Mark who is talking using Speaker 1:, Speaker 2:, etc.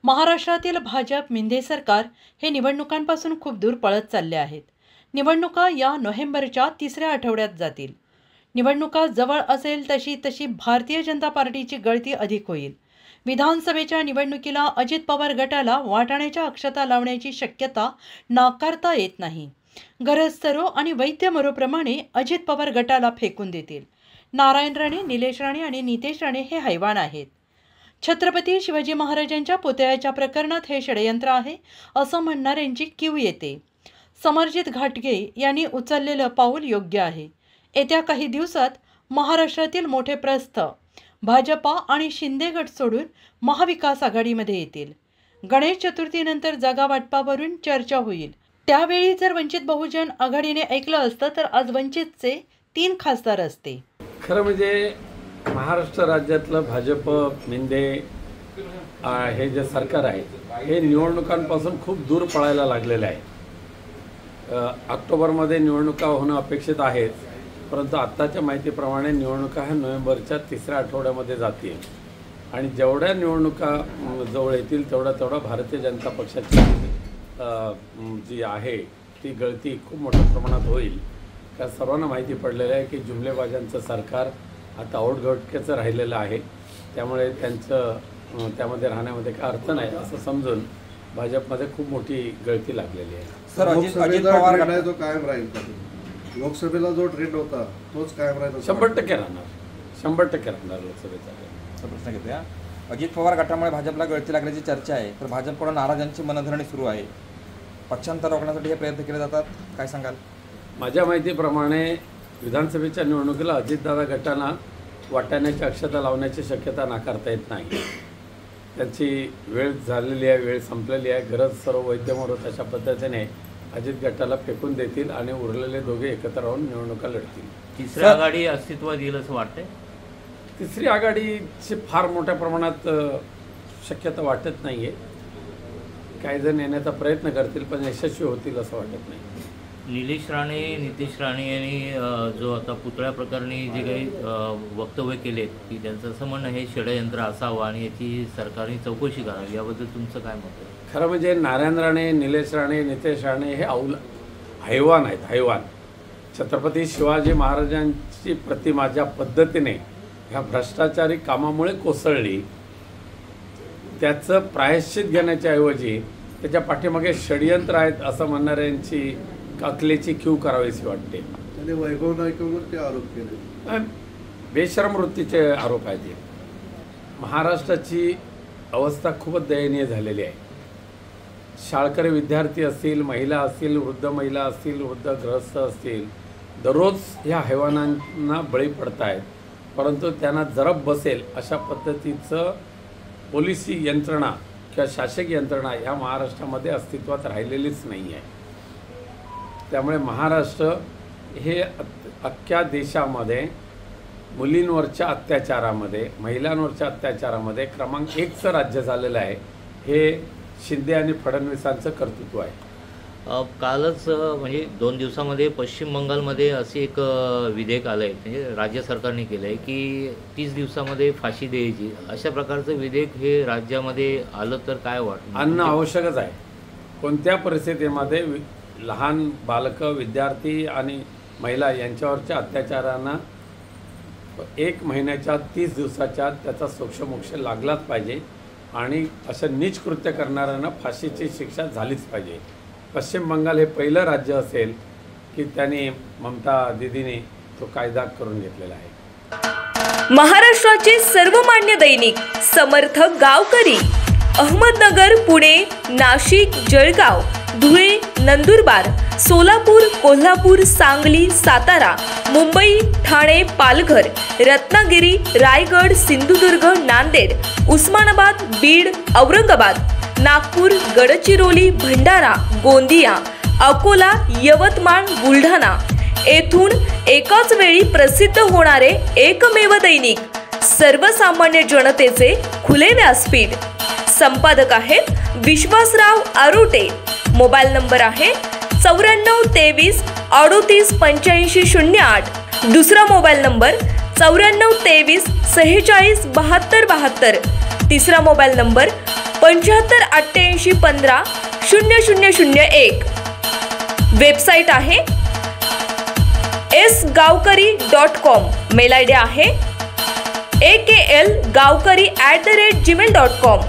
Speaker 1: महाराष्ट्रातील भाजप मिंदे सरकार हे निवडणुकांपासून खूप दूर पळत चालले आहेत। निवडणुका या नोव्हेंबरच्या तिसऱ्या आठवड्यात जातील। निवडणुका जवळ असेल तशी भारतीय जनता पार्टीची गळती अधिक होईल। विधानसभेच्या निवडणुकीला अजित पवार गटाला वाटाण्याच्या अक्षता लावण्याची शक्यता नाकारता येत नाही। गरज सरो आणि वैद्य मरोप्रमाणे अजित पवार गटाला फेकून देतील। नारायण राणे, निलेश राणे आणि नितेश राणे हे हैवान आहेत। छत्रपती शिवाजी महाराजांच्या पुतळ्याच्या प्रकरणात हे षडयंत्र आहे असं म्हणणाऱ्यांची कीव येते। समरजित घाटगे यांनी उचललेलं पाऊल योग्य आहे। येत्या काही दिवसात महाराष्ट्रातील मोठे प्रस्थ भाजपा आणि शिंदे गट सोडून महाविकास आघाडीमध्ये येतील। गणेश चतुर्थीनंतर जागा वाटपावरून चर्चा होईल। त्यावेळी जर वंचित बहुजन आघाडीने ऐकलं असतं तर आज वंचितचे 3 खासदार असते।
Speaker 2: खरं म्हणजे महाराष्ट्र राज्यातलं भाजप मिंदे हे जे सरकार आहे हे निवडणुकांपासून खूप दूर पळायला लागलेलं आहे। ऑक्टोबरमध्ये निवडणुका होणं अपेक्षित आहेत, परंतु आत्ताच्या माहितीप्रमाणे निवडणुका ह्या नोव्हेंबरच्या तिसऱ्या आठवड्यामध्ये जातील आणि जेवढ्या निवडणुका जवळ येतील तेवढा भारतीय जनता पक्षाची जी आहे ती गळती खूप मोठ्या प्रमाणात होईल। कारण सर्वांना माहिती पडलेलं आहे की जुमलेबाजांचं सरकार आता औटघटकेचं राहिलेलं आहे, त्यामुळे त्यांचं त्यामध्ये राहण्यामध्ये काय अर्थ नाही असं समजून भाजपमध्ये खूप मोठी गळती लागलेली आहे।
Speaker 3: सर, अजित पवार गट जो कायम राहील, लोकसभेला जो ट्रेंड होता तोच कायम राहील?
Speaker 2: 100% राहणार, 100% राहणार लोकसभेचा
Speaker 3: प्रश्न घेतोया। अजित पवार गटामुळे भाजपला गळती लागण्याची चर्चा आहे, तर भाजपकडून नाराजांची मनधरणी सुरू आहे। पक्षांतर रोखण्यासाठी हे प्रयत्न केले जातात, काय सांगाल?
Speaker 2: माझ्या माहितीप्रमाणे विधानसभेच्या निवडणुकीला अजितदादा गटांना वाटाण्याची अक्षता लावण्याची शक्यता नाकारता येत नाही। त्यांची वेळ झालेली आहे, वेळ संपलेली आहे। गरज सर्व वैद्यमरोत अशा पद्धतीने अजित गटाला फेकून देतील आणि उरलेले दोघे एकत्र राहून निवडणुका लढतील।
Speaker 4: तिसरी आघाडी अस्तित्वात येईल असं वाटतंय?
Speaker 2: तिसरी आघाडीची फार मोठ्या प्रमाणात शक्यता वाटत नाही आहे। काही जण येण्याचा प्रयत्न करतील पण यशस्वी होतील असं वाटत नाही।
Speaker 4: निलेश राणे, नितेश राणे यांनी जो आता पुतळ्या प्रकरणी जे काही वक्तव्य केलेत की त्यांचं असं म्हणणं हे षडयंत्र असावं आणि याची सरकारने चौकशी करावी, याबद्दल तुमचं काय मत आहे?
Speaker 2: खरं म्हणजे नारायण राणे, निलेश राणे, नितेश राणे हे हैवान आहेत, हैवान। छत्रपती शिवाजी महाराजांची प्रतिमा ज्या पद्धतीने ह्या भ्रष्टाचारी कामामुळे कोसळली त्याचं प्रायश्चित घेण्याच्या ऐवजी त्याच्या पाठीमागे षडयंत्र आहेत असं म्हणणाऱ्यांची अकलेची कीव करावीशी वाटते।
Speaker 3: त्याने वैभव नाईकवरती आरोप केले,
Speaker 2: बेशरम वृत्तीचे आरोप आहेत। महाराष्ट्राची अवस्था खूपच दयनीय झालेली आहे। शाळकरी विद्यार्थी असतील, महिला असतील, वृद्ध महिला असतील, वृद्ध गृहस्थ असतील, दररोज ह्या हैवानांना बळी पडत आहेत, परंतु त्यांना जरब बसेल अशा पद्धतीचं पोलिसी यंत्रणा किंवा शासकीय यंत्रणा ह्या महाराष्ट्रामध्ये अस्तित्वात राहिलेलीच नाही आहे। त्यामुळे महाराष्ट्र हे अख्ख्या देशामध्ये मुलींवरच्या अत्याचारामध्ये, महिलांवरच्या अत्याचारामध्ये क्रमांक 1चं राज्य झालेलं आहे। हे शिंदे आणि फडणवीसांचं कर्तृत्व आहे।
Speaker 4: कालच म्हणजे 2 दिवसामध्ये पश्चिम बंगालमध्ये असे एक विधेयक आलं आहे, म्हणजे राज्य सरकारने केलं आहे की 30 दिवसामध्ये फाशी द्यायची, अशा प्रकारचं विधेयक हे राज्यामध्ये आलं तर काय वाटतं?
Speaker 2: आणणं आवश्यकच आहे। कोणत्या परिस्थितीमध्ये लहान बालकं, विद्यार्थी आणि महिला यांच्यावरच्या अत्याचारांना 1 महिन्याच्या 30 दिवसाच्या त्याचा सोक्षमोक्ष लागलाच पाहिजे आणि असं नीच कृत्य करणाऱ्यांना फाशीची शिक्षा झालीच पाहिजे। पश्चिम बंगाल हे पहिलं राज्य असेल की त्यांनी ममता दीदीने तो कायदा करून घेतलेला आहे।
Speaker 5: महाराष्ट्राचे सर्वमान्य दैनिक समर्थ गावकरी अहमदनगर, पुणे, नाशिक, जळगाव, धुळे, नंदुरबार, सोलापूर, कोल्हापूर, सांगली, सातारा, मुंबई, ठाणे, पालघर, रत्नागिरी, रायगड, सिंधुदुर्ग, नांदेड, उस्मानाबाद, बीड, औरंगाबाद, नागपूर, गडचिरोली, भंडारा, गोंदिया, अकोला, यवतमाळ, बुलढाणा येथून एकाच वेळी प्रसिद्ध होणारे एकमेव दैनिक, सर्वसामान्य जनतेचे खुले व्यासपीठ। संपादक आहेत विश्वासराव आरोटे। मोबाईल नंबर आहे 94 23 38 85 08। दुसरा मोबाईल नंबर 94 23 46 72 72। तिसरा मोबाईल नंबर 7588150001. वेबसाईट आहे sgavkari.com. मेल आयडी आहे aklgavkari@gmail.com.